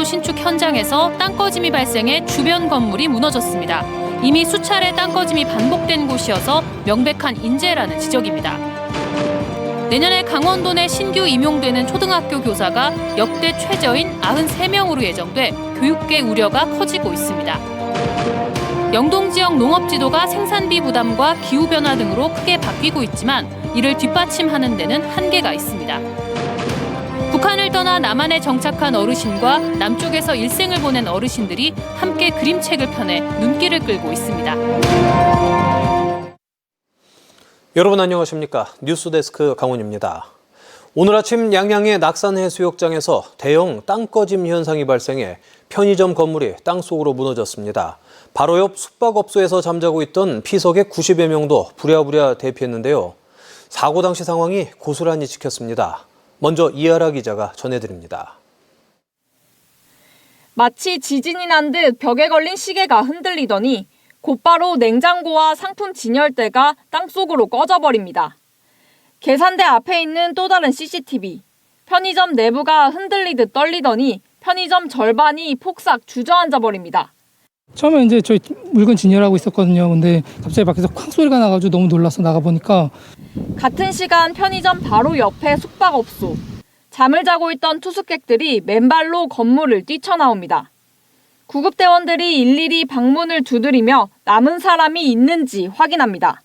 신축 현장에서 땅꺼짐이 발생해 주변 건물이 무너졌습니다. 이미 수차례 땅꺼짐이 반복된 곳이어서 명백한 인재라는 지적입니다. 내년에 강원도 내 신규 임용되는 초등학교 교사가 역대 최저인 93명으로 예정돼 교육계 우려가 커지고 있습니다. 영동 지역 농업 지도가 생산비 부담과 기후변화 등으로 크게 바뀌고 있지만 이를 뒷받침하는 데는 한계가 있습니다. 북한을 떠나 남한에 정착한 어르신과 남쪽에서 일생을 보낸 어르신들이 함께 그림책을 펴내 눈길을 끌고 있습니다. 여러분 안녕하십니까? 뉴스데스크 강원입니다. 오늘 아침 양양의 낙산해수욕장에서 대형 땅꺼짐 현상이 발생해 편의점 건물이 땅속으로 무너졌습니다. 바로 옆 숙박업소에서 잠자고 있던 피서객 90여 명도 부랴부랴 대피했는데요. 사고 당시 상황이 고스란히 찍혔습니다. 먼저 이하라 기자가 전해드립니다. 마치 지진이 난 듯 벽에 걸린 시계가 흔들리더니 곧바로 냉장고와 상품 진열대가 땅속으로 꺼져버립니다. 계산대 앞에 있는 또 다른 CCTV. 편의점 내부가 흔들리듯 떨리더니 편의점 절반이 폭삭 주저앉아 버립니다. 처음에 이제 저희 물건 진열하고 있었거든요. 근데 갑자기 밖에서 쾅 소리가 나가지고 너무 놀라서 나가보니까 같은 시간 편의점 바로 옆에 숙박업소. 잠을 자고 있던 투숙객들이 맨발로 건물을 뛰쳐나옵니다. 구급대원들이 일일이 방문을 두드리며 남은 사람이 있는지 확인합니다.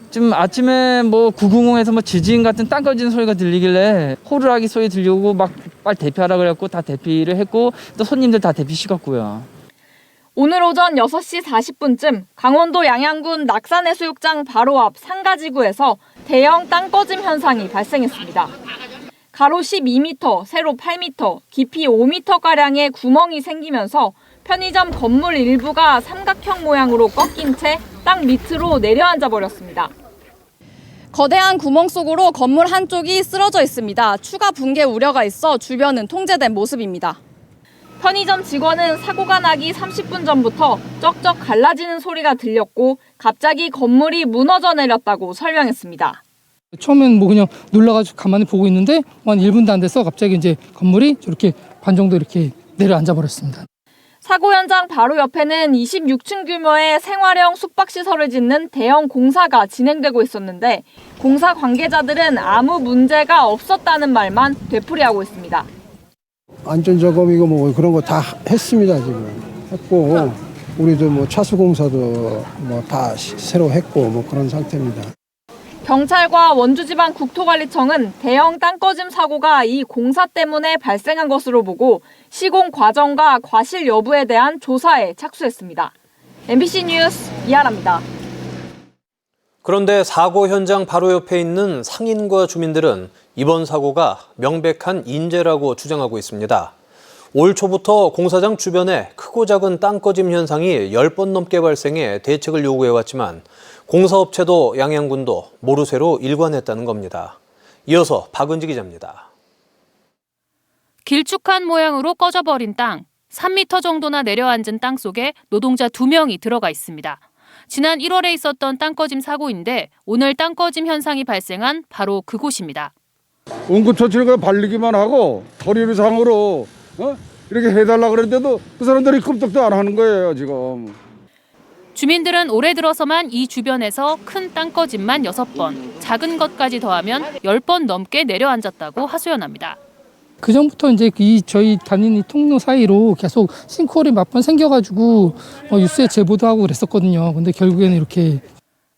지금 아침에 990에서 지진 같은 땅 꺼지는 소리가 들리길래 호루라기 소리 들려오고 막 빨리 대피하라 그래갖고 다 대피를 했고 또 손님들 다 대피시켰고요. 오늘 오전 6시 40분쯤 강원도 양양군 낙산해수욕장 바로 앞 상가지구에서 대형 땅꺼짐 현상이 발생했습니다. 가로 12m, 세로 8m, 깊이 5m가량의 구멍이 생기면서 편의점 건물 일부가 삼각형 모양으로 꺾인 채 땅 밑으로 내려앉아 버렸습니다. 거대한 구멍 속으로 건물 한쪽이 쓰러져 있습니다. 추가 붕괴 우려가 있어 주변은 통제된 모습입니다. 편의점 직원은 사고가 나기 30분 전부터 쩍쩍 갈라지는 소리가 들렸고 갑자기 건물이 무너져 내렸다고 설명했습니다. 처음엔 그냥 놀라가지고 가만히 보고 있는데 한 1분도 안 돼서 갑자기 이제 건물이 저렇게 반 정도 이렇게 내려앉아 버렸습니다. 사고 현장 바로 옆에는 26층 규모의 생활형 숙박시설을 짓는 대형 공사가 진행되고 있었는데 공사 관계자들은 아무 문제가 없었다는 말만 되풀이하고 있습니다. 안전점검이고 그런 거 다 했습니다. 지금 했고 우리도 차수공사도 다 새로 했고 그런 상태입니다. 경찰과 원주지방국토관리청은 대형 땅꺼짐 사고가 이 공사 때문에 발생한 것으로 보고 시공 과정과 과실 여부에 대한 조사에 착수했습니다. MBC 뉴스 이하라입니다. 그런데 사고 현장 바로 옆에 있는 상인과 주민들은 이번 사고가 명백한 인재라고 주장하고 있습니다. 올 초부터 공사장 주변에 크고 작은 땅꺼짐 현상이 10번 넘게 발생해 대책을 요구해왔지만 공사업체도 양양군도 모르쇠로 일관했다는 겁니다. 이어서 박은지 기자입니다. 길쭉한 모양으로 꺼져버린 땅, 3m 정도나 내려앉은 땅 속에 노동자 2명이 들어가 있습니다. 지난 1월에 있었던 땅꺼짐 사고인데 오늘 땅꺼짐 현상이 발생한 바로 그곳입니다. 응급처치를 발리기만 하고 거리상으로 이렇게 해달라 그랬는데도 그 사람들이 끄떡도 안 하는 거예요 지금. 주민들은 올해 들어서만 이 주변에서 큰 땅꺼짐만 6번, 작은 것까지 더하면 10번 넘게 내려앉았다고 하소연합니다. 그 전부터 이제 저희 다니는 통로 사이로 계속 싱크홀이 몇 번 생겨가지고 뉴스에 제보도 하고 그랬었거든요. 근데 결국에는 이렇게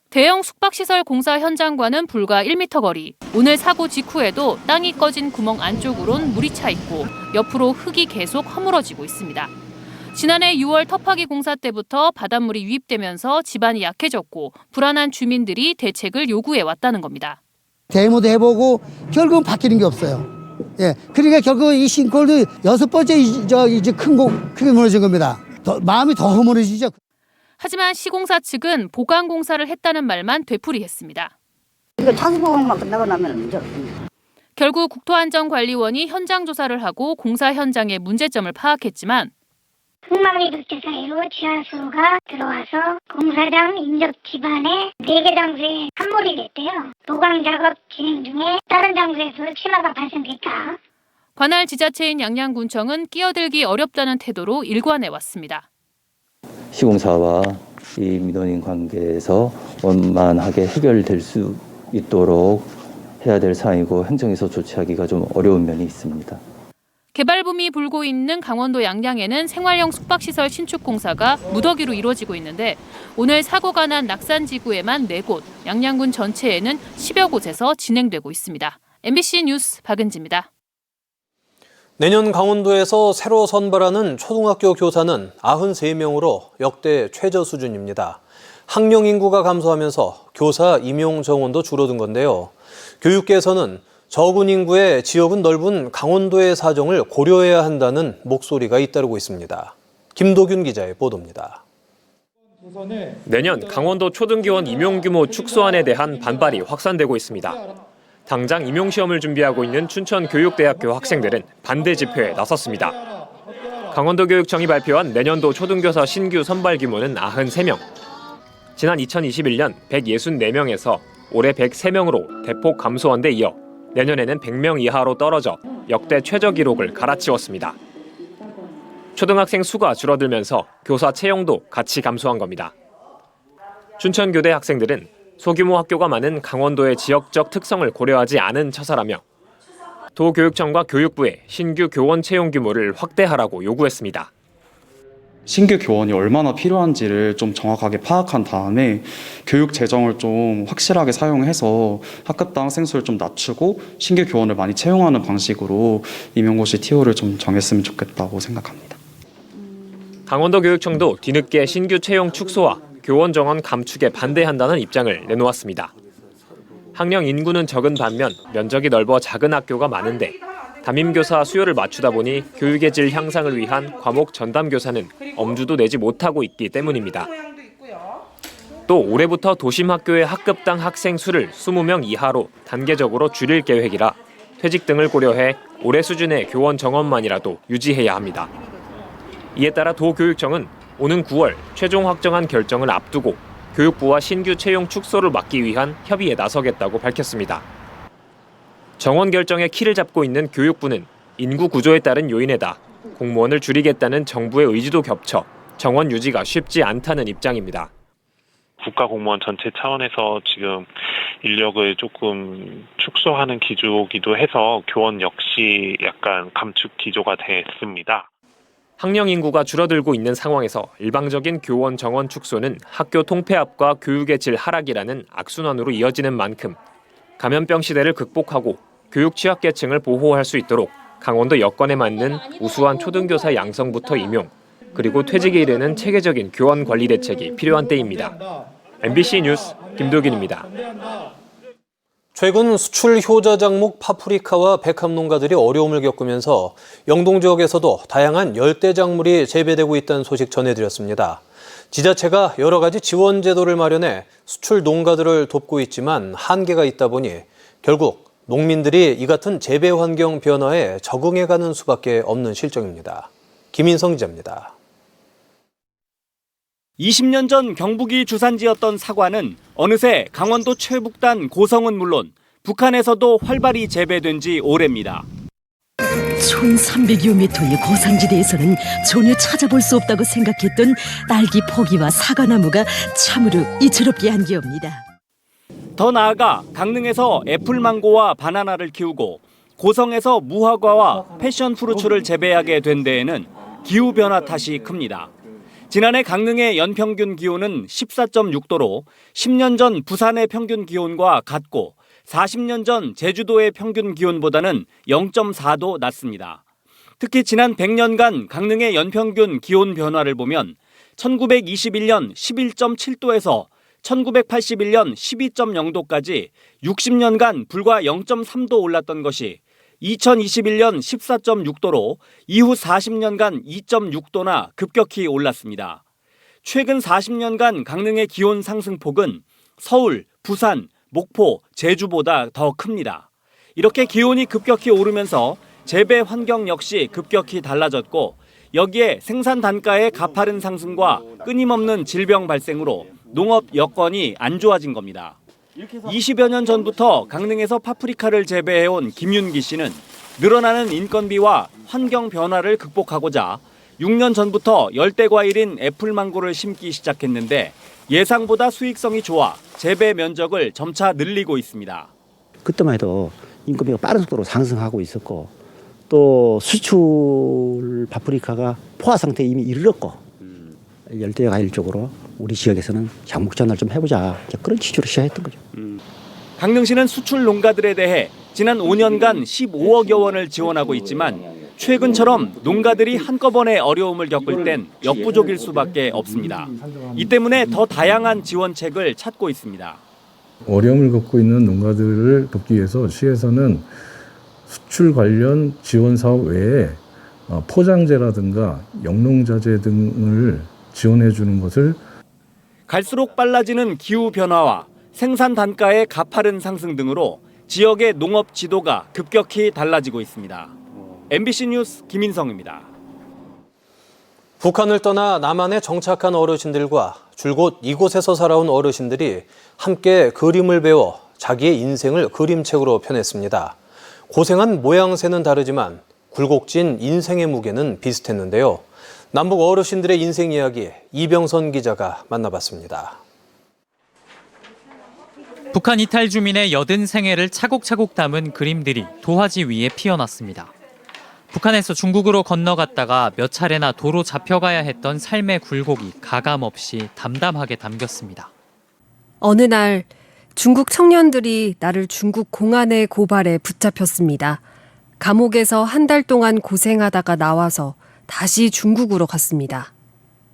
대형 숙박시설 공사 현장과는 불과 1m 거리. 오늘 사고 직후에도 땅이 꺼진 구멍 안쪽으론 물이 차 있고 옆으로 흙이 계속 허물어지고 있습니다. 지난해 6월 터파기 공사 때부터 바닷물이 유입되면서 집안이 약해졌고 불안한 주민들이 대책을 요구해 왔다는 겁니다. 데모도 해보고 결국은 바뀌는 게 없어요. 예, 그러니까 결국 이 싱크홀도 6번째 이제 크게 무너진 겁니다. 마음이 더 허물어지죠. 하지만 시공사 측은 보강 공사를 했다는 말만 되풀이했습니다. 이거 차수보강만 끝나고 나면 문제 없습니다. 결국 국토안전관리원이 현장 조사를 하고 공사 현장의 문제점을 파악했지만 흙망리 도체 사이로 지하수가 들어와서 공사장 인접 집안에 4개 장소에 함몰이 됐대요. 보강 작업 진행 중에 다른 장소에서 침하가 발생됐다. 관할 지자체인 양양군청은 끼어들기 어렵다는 태도로 일관해 왔습니다. 시공사와 이 민원인 관계에서 원만하게 해결될 수 있도록 해야 될 사항이고 행정에서 조치하기가 좀 어려운 면이 있습니다. 개발붐이 불고 있는 강원도 양양에는 생활형 숙박시설 신축 공사가 무더기로 이루어지고 있는데 오늘 사고가 난 낙산지구에만 4곳, 양양군 전체에는 10여 곳에서 진행되고 있습니다. MBC 뉴스 박은지입니다. 내년 강원도에서 새로 선발하는 초등학교 교사는 93명으로 역대 최저 수준입니다. 학령 인구가 감소하면서 교사 임용 정원도 줄어든 건데요. 교육계에서는 적은 인구의 지역은 넓은 강원도의 사정을 고려해야 한다는 목소리가 잇따르고 있습니다. 김도균 기자의 보도입니다. 내년 강원도 초등교원 임용 규모 축소안에 대한 반발이 확산되고 있습니다. 당장 임용시험을 준비하고 있는 춘천교육대학교 학생들은 반대 집회에 나섰습니다. 강원도교육청이 발표한 내년도 초등교사 신규 선발 규모는 93명. 지난 2021년 164명에서 올해 103명으로 대폭 감소한 데 이어 내년에는 100명 이하로 떨어져 역대 최저 기록을 갈아치웠습니다. 초등학생 수가 줄어들면서 교사 채용도 같이 감소한 겁니다. 춘천교대 학생들은 소규모 학교가 많은 강원도의 지역적 특성을 고려하지 않은 처사라며 도교육청과 교육부에 신규 교원 채용 규모를 확대하라고 요구했습니다. 신규 교원이 얼마나 필요한지를 좀 정확하게 파악한 다음에 교육 재정을 좀 확실하게 사용해서 학급당 학생수를 좀 낮추고 신규 교원을 많이 채용하는 방식으로 임용고시 TO를 좀 정했으면 좋겠다고 생각합니다. 강원도교육청도 뒤늦게 신규 채용 축소와 교원 정원 감축에 반대한다는 입장을 내놓았습니다. 학령 인구는 적은 반면 면적이 넓어 작은 학교가 많은데 담임교사 수요를 맞추다 보니 교육의 질 향상을 위한 과목 전담교사는 엄두도 내지 못하고 있기 때문입니다. 또 올해부터 도심학교의 학급당 학생 수를 20명 이하로 단계적으로 줄일 계획이라 퇴직 등을 고려해 올해 수준의 교원 정원만이라도 유지해야 합니다. 이에 따라 도교육청은 오는 9월 최종 확정한 결정을 앞두고 교육부와 신규 채용 축소를 막기 위한 협의에 나서겠다고 밝혔습니다. 정원 결정의 키를 잡고 있는 교육부는 인구 구조에 따른 요인에다 공무원을 줄이겠다는 정부의 의지도 겹쳐 정원 유지가 쉽지 않다는 입장입니다. 국가공무원 전체 차원에서 지금 인력을 조금 축소하는 기조이기도 해서 교원 역시 약간 감축 기조가 됐습니다. 학령 인구가 줄어들고 있는 상황에서 일방적인 교원 정원 축소는 학교 통폐합과 교육의 질 하락이라는 악순환으로 이어지는 만큼 감염병 시대를 극복하고 교육 취약계층을 보호할 수 있도록 강원도 여건에 맞는 우수한 초등교사 양성부터 임용, 그리고 퇴직에 이르는 체계적인 교원 관리 대책이 필요한 때입니다. MBC 뉴스 김도균입니다. 최근 수출 효자 작목 파프리카와 백합 농가들이 어려움을 겪으면서 영동 지역에서도 다양한 열대 작물이 재배되고 있다는 소식 전해드렸습니다. 지자체가 여러 가지 지원 제도를 마련해 수출 농가들을 돕고 있지만 한계가 있다 보니 결국 농민들이 이 같은 재배 환경 변화에 적응해가는 수밖에 없는 실정입니다. 김인성 기자입니다. 20년 전 경북이 주산지였던 사과는 어느새 강원도 최북단 고성은 물론 북한에서도 활발히 재배된 지 오래입니다. 1300여 미터의 고산지대에서는 전혀 찾아볼 수 없다고 생각했던 딸기 포기와 사과나무가 참으로 이채롭게 한기옵니다. 더 나아가 강릉에서 애플망고와 바나나를 키우고 고성에서 무화과와 패션프루츠를 재배하게 된 데에는 기후변화 탓이 큽니다. 지난해 강릉의 연평균 기온은 14.6도로 10년 전 부산의 평균 기온과 같고 40년 전 제주도의 평균 기온보다는 0.4도 낮습니다. 특히 지난 100년간 강릉의 연평균 기온 변화를 보면 1921년 11.7도에서 1981년 12.0도까지 60년간 불과 0.3도 올랐던 것이 2021년 14.6도로 이후 40년간 2.6도나 급격히 올랐습니다. 최근 40년간 강릉의 기온 상승폭은 서울, 부산, 목포, 제주보다 더 큽니다. 이렇게 기온이 급격히 오르면서 재배 환경 역시 급격히 달라졌고 여기에 생산 단가의 가파른 상승과 끊임없는 질병 발생으로 농업 여건이 안 좋아진 겁니다. 20여 년 전부터 강릉에서 파프리카를 재배해온 김윤기 씨는 늘어나는 인건비와 환경 변화를 극복하고자 6년 전부터 열대과일인 애플망고를 심기 시작했는데 예상보다 수익성이 좋아 재배 면적을 점차 늘리고 있습니다. 그때만 해도 인건비가 빠른 속도로 상승하고 있었고 또 수출 파프리카가 포화 상태에 이미 이르렀고 열대과일 쪽으로 우리 지역에서는 향목 전환을 좀 해보자 그런 취지로 시작했던 거죠. 강릉시는 수출 농가들에 대해 지난 5년간 15억여 원을 지원하고 있지만 최근처럼 농가들이 한꺼번에 어려움을 겪을 땐 역부족일 수밖에 없습니다. 이 때문에 더 다양한 지원책을 찾고 있습니다. 어려움을 겪고 있는 농가들을 돕기 위해서 시에서는 수출 관련 지원 사업 외에 포장재라든가 영농자재 등을 지원해 주는 것을 갈수록 빨라지는 기후 변화와 생산 단가의 가파른 상승 등으로 지역의 농업 지도가 급격히 달라지고 있습니다. MBC 뉴스 김인성입니다. 북한을 떠나 남한에 정착한 어르신들과 줄곧 이곳에서 살아온 어르신들이 함께 그림을 배워 자기의 인생을 그림책으로 펴냈습니다. 고생한 모양새는 다르지만 굴곡진 인생의 무게는 비슷했는데요. 남북 어르신들의 인생 이야기 이병선 기자가 만나봤습니다. 북한 이탈 주민의 여든 생애를 차곡차곡 담은 그림들이 도화지 위에 피어났습니다. 북한에서 중국으로 건너갔다가 몇 차례나 도로 잡혀가야 했던 삶의 굴곡이 가감없이 담담하게 담겼습니다. 어느 날 중국 청년들이 나를 중국 공안의 고발에 붙잡혔습니다. 감옥에서 한 달 동안 고생하다가 나와서 다시 중국으로 갔습니다.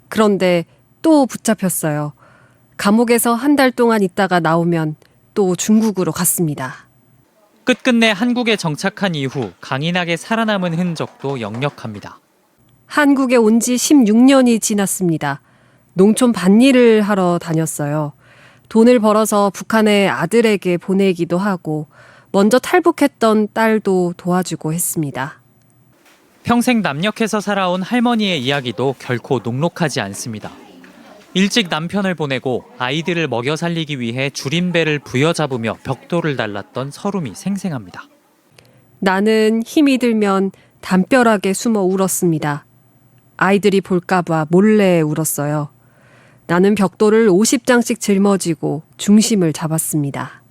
그런데 또 붙잡혔어요. 감옥에서 한 달 동안 있다가 나오면 또 중국으로 갔습니다. 끝끝내 한국에 정착한 이후 강인하게 살아남은 흔적도 역력합니다. 한국에 온 지 16년이 지났습니다. 농촌 밭일을 하러 다녔어요. 돈을 벌어서 북한의 아들에게 보내기도 하고 먼저 탈북했던 딸도 도와주고 했습니다. 평생 남녘에서 살아온 할머니의 이야기도 결코 녹록하지 않습니다. 일찍 남편을 보내고 아이들을 먹여 살리기 위해 줄임배를 부여잡으며 벽돌을 달랐던 서름이 생생합니다. 나는 힘이 들면 담벼락에 숨어 울었습니다. 아이들이 볼까봐 몰래 울었어요. 나는 벽돌을 50장씩 짊어지고 중심을 잡았습니다.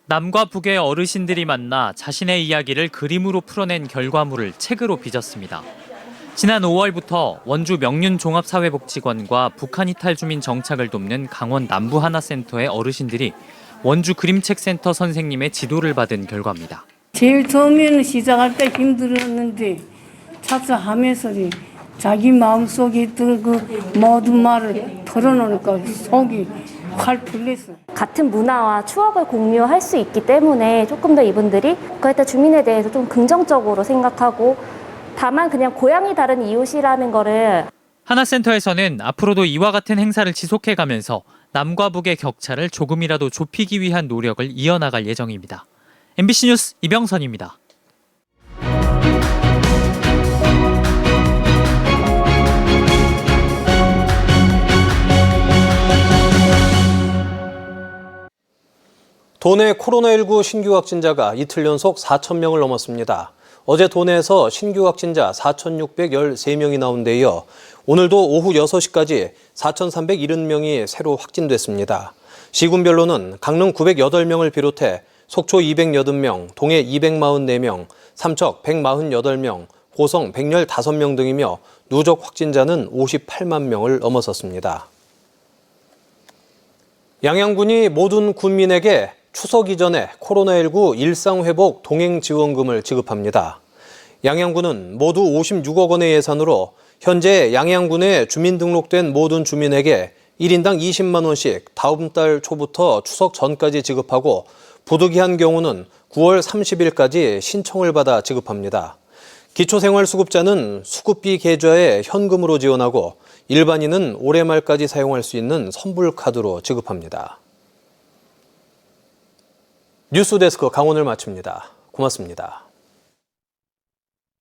남과 북의 어르신들이 만나 자신의 이야기를 그림으로 풀어낸 결과물을 책으로 빚었습니다. 지난 5월부터 원주 명륜종합사회복지관과 북한 이탈 주민 정착을 돕는 강원 남부하나센터의 어르신들이 원주 그림책센터 선생님의 지도를 받은 결과입니다. 제일 처음에는 시작할 때 힘들었는데 차차하면서 자기 마음속에 있던 그 모든 말을 털어놓으니까 속이 활 풀렸어요. 같은 문화와 추억을 공유할 수 있기 때문에 조금 더 이분들이 북한 주민에 대해서 좀 긍정적으로 생각하고 다만 그냥 고향이 다른 이웃이라는 거를 하나센터에서는 앞으로도 이와 같은 행사를 지속해가면서 남과 북의 격차를 조금이라도 좁히기 위한 노력을 이어나갈 예정입니다. MBC 뉴스 이병선입니다. 도내 코로나19 신규 확진자가 이틀 연속 4,000명을 넘었습니다. 어제 도내에서 신규 확진자 4,613명이 나온 데 이어 오늘도 오후 6시까지 4,370명이 새로 확진됐습니다. 시군별로는 강릉 908명을 비롯해 속초 280명, 동해 244명, 삼척 148명, 고성 115명 등이며 누적 확진자는 58만 명을 넘어섰습니다. 양양군이 모든 군민에게 추석 이전에 코로나19 일상회복 동행지원금을 지급합니다. 양양군은 모두 56억 원의 예산으로 현재 양양군에 주민등록된 모든 주민에게 1인당 20만 원씩 다음 달 초부터 추석 전까지 지급하고 부득이한 경우는 9월 30일까지 신청을 받아 지급합니다. 기초생활수급자는 수급비 계좌에 현금으로 지원하고 일반인은 올해 말까지 사용할 수 있는 선불카드로 지급합니다. 뉴스데스크 강원을 마칩니다. 고맙습니다.